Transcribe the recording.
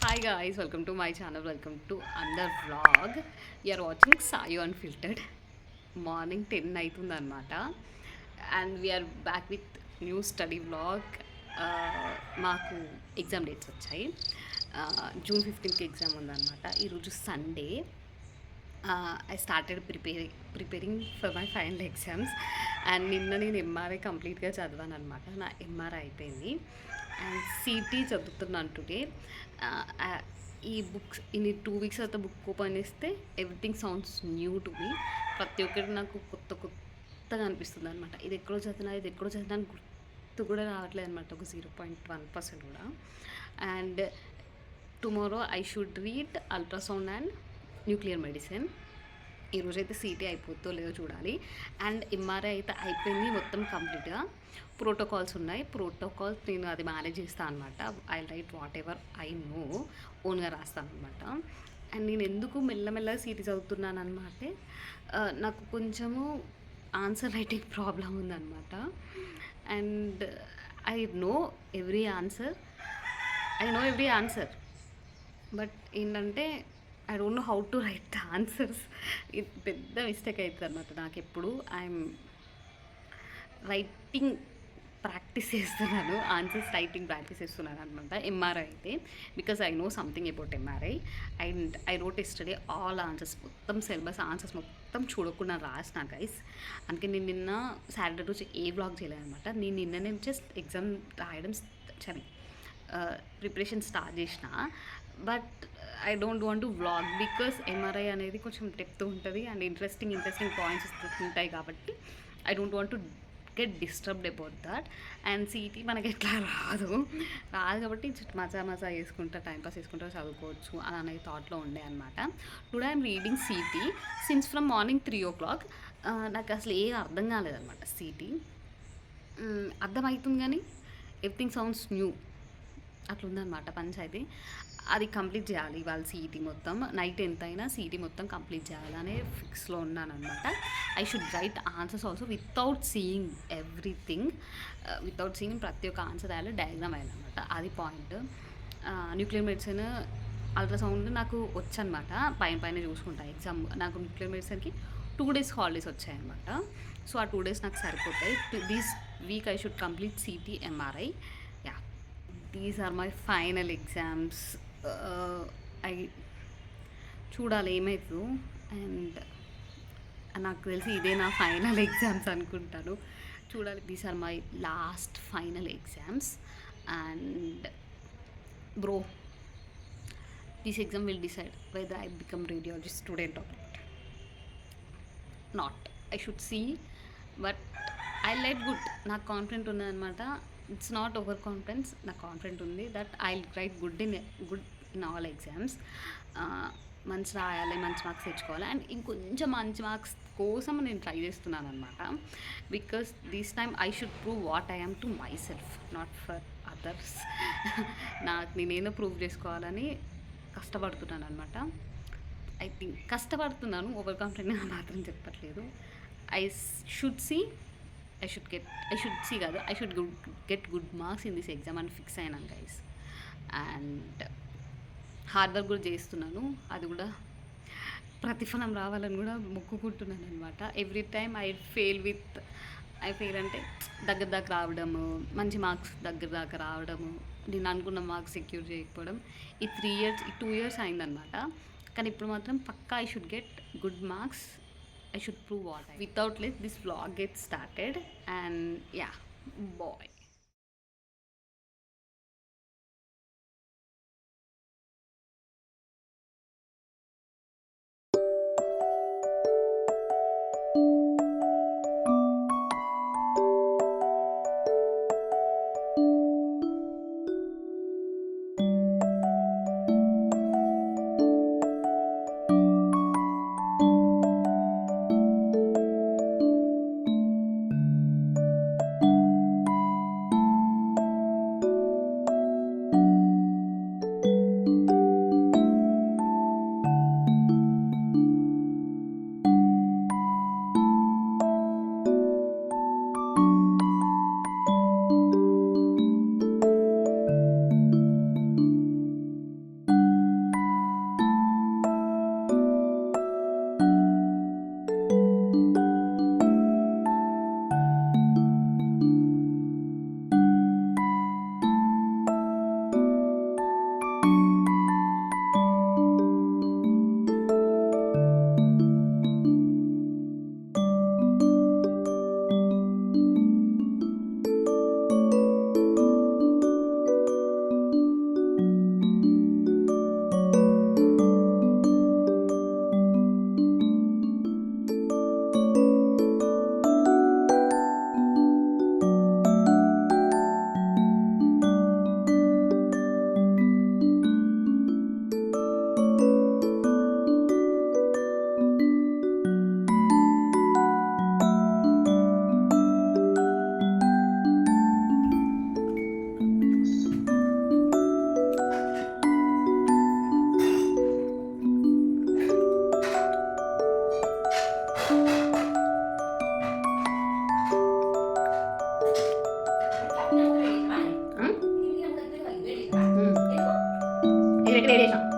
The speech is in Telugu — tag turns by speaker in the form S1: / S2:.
S1: Hi guys, welcome to my channel. Welcome to another vlog. You are watching Sayu Unfiltered. Morning 10 అవుతుందన్నమాట and we are back with new study vlog. మాకు ఎగ్జామ్ డేట్స్ వచ్చాయి. జూన్ 15కి ఎగ్జామ్ ఉందన్నమాట. ఈరోజు Sunday. I started preparing for my final exams. And నిన్న నేను ఎంఆర్ఐ కంప్లీట్గా చదివాను అనమాట. నా ఎంఆర్ఐ అయిపోయింది అండ్ సిటీ చదువుతున్నాను టుడే. ఈ బుక్స్ ఇన్ని 2 వీక్స్ తర్వాత బుక్ ఓపెన్ చేస్తే everything sounds new to me. ప్రతి ఒక్కటి నాకు కొత్తగా అనిపిస్తుంది అనమాట. ఇది ఎక్కడో చదివినా గుర్తు కూడా రావట్లేదు అనమాట. ఒక 0.1% కూడా. And tomorrow I should read ultrasound and nuclear medicine. ఈరోజైతే సిటీ అయిపోతుందో లేదో చూడాలి. అండ్ ఎంఆర్ఐ అయితే అయిపోయింది మొత్తం కంప్లీట్గా. ప్రోటోకాల్స్ ఉన్నాయి. ప్రోటోకాల్స్ నేను అది మేనేజ్ చేస్తాను అనమాట. I right what ever I know, ఓన్గా రాస్తాను అనమాట. అండ్ నేను ఎందుకు మెల్లమెల్లగా సిటీ చదువుతున్నాను అనమాట, నాకు కొంచెము ఆన్సర్ రైటింగ్ ప్రాబ్లం ఉందన్నమాట. And I know every answer but ఏంటంటే I don't know how to write the answers. ఇది పెద్ద మిస్టేక్ అవుతుంది అనమాట నాకు. ఎప్పుడు ఐఎమ్ రైటింగ్ ప్రాక్టీస్ చేస్తున్నాను, ఆన్సర్స్ రైటింగ్ ప్రాక్టీస్ చేస్తున్నాను అనమాట. ఎంఆర్ఐ అయితే because I know something about MRI. And I wrote yesterday all answers, మొత్తం సిలబస్ ఆన్సర్స్ మొత్తం చూడకుండా రాసిన గైస్. అందుకే నేను నిన్న సాటర్డే రోజు ఏ వ్లాగ్ చేయలేదన్నమాట. నేను నిన్ననే జస్ట్ ఎగ్జామ్ రాయడం ప్రిపరేషన్ స్టార్ట్ చేసిన. But I don't want to vlog because MRI అనేది కొంచెం డెప్త్ ఉంటుంది అండ్ ఇంట్రెస్టింగ్ పాయింట్స్ ఉంటాయి కాబట్టి I don't want to get disturbed about that. And city మనకి ఎట్లా రాదు కాబట్టి మజా చేసుకుంటా, టైంపాస్ చేసుకుంటా చదువుకోవచ్చు అని అనే థాట్లో ఉండే అనమాట. Today I'm reading city since from morning 3 o'clock. నాకు అసలు ఏం అర్థం కాలేదన్నమాట. సిటీ అర్థమవుతుంది కానీ ఎవ్రీథింగ్ సౌండ్స్ న్యూ అట్లుందనమాట పంచాయతీ. అది కంప్లీట్ చేయాలి ఇవాళ. సిటీ మొత్తం నైట్ ఎంత అయినా సిటీ మొత్తం కంప్లీట్ చేయాలనే ఫిక్స్లో ఉన్నానమాట. I should write answers also without seeing everything. ప్రతి ఒక్క ఆన్సర్ వేయాలి, డయాగ్రామ్ వేయాలన్నమాట. అది పాయింట్. న్యూక్లియర్ మెడిసిన్, అల్ట్రాసౌండ్ నాకు వచ్చనమాట. పైన చూసుకుంటా. ఎగ్జామ్ నాకు న్యూక్లియర్ మెడిసిన్కి 2 days హాలిడేస్ వచ్చాయన్నమాట. సో ఆ 2 days నాకు సరిపోతాయి. This week I should complete CT MRI. Yeah, these are my final exams. I చూడాలి ఏమవుతుందో. అండ్ నాకు తెలిసి ఇదే నా ఫైనల్ ఎగ్జామ్స్ అనుకుంటాను. చూడాలి. These are my last final exams. And bro, this exam will decide whether I become radiologist student or not. I should see, but I light good. నాకు కాన్ఫిడెంట్ ఉన్నదనమాట. It's not over confidence. నాకు కాన్ఫిడెంట్ ఉంది that I write good in all exams. మంచి రాయాలి, మంచి మార్క్స్ తెచ్చుకోవాలి. అండ్ ఇంకొంచెం మంచి మార్క్స్ కోసం నేను ట్రై చేస్తున్నాను అనమాట. Because this time I should prove what I am to my self, not for others. నాకు నేనేదో ప్రూవ్ చేసుకోవాలని కష్టపడుతున్నాను అనమాట. ఐ థింక్ కష్టపడుతున్నాను, ఓవర్ కాన్ఫిడెంట్ మాత్రం చెప్పట్లేదు. I should get good marks in this exam అని ఫిక్స్ అయినాను గైస్. అండ్ హార్డ్ వర్క్ కూడా చేస్తున్నాను. అది కూడా ప్రతిఫలం రావాలని కూడా మొక్కుకుంటున్నాను అనమాట. ఎవ్రీ టైమ్ ఐ ఫెయిల్ అంటే దగ్గర దాకా రావడము, మంచి మార్క్స్ దగ్గర దాకా రావడము, నేను అనుకున్న మార్క్స్ సెక్యూర్ చేయకపోవడం. ఈ 2 years అయిందనమాట. కానీ ఇప్పుడు మాత్రం పక్కా I should get good marks. I should prove what without let this vlog get started. And yeah, boy.
S2: Shade వేసిన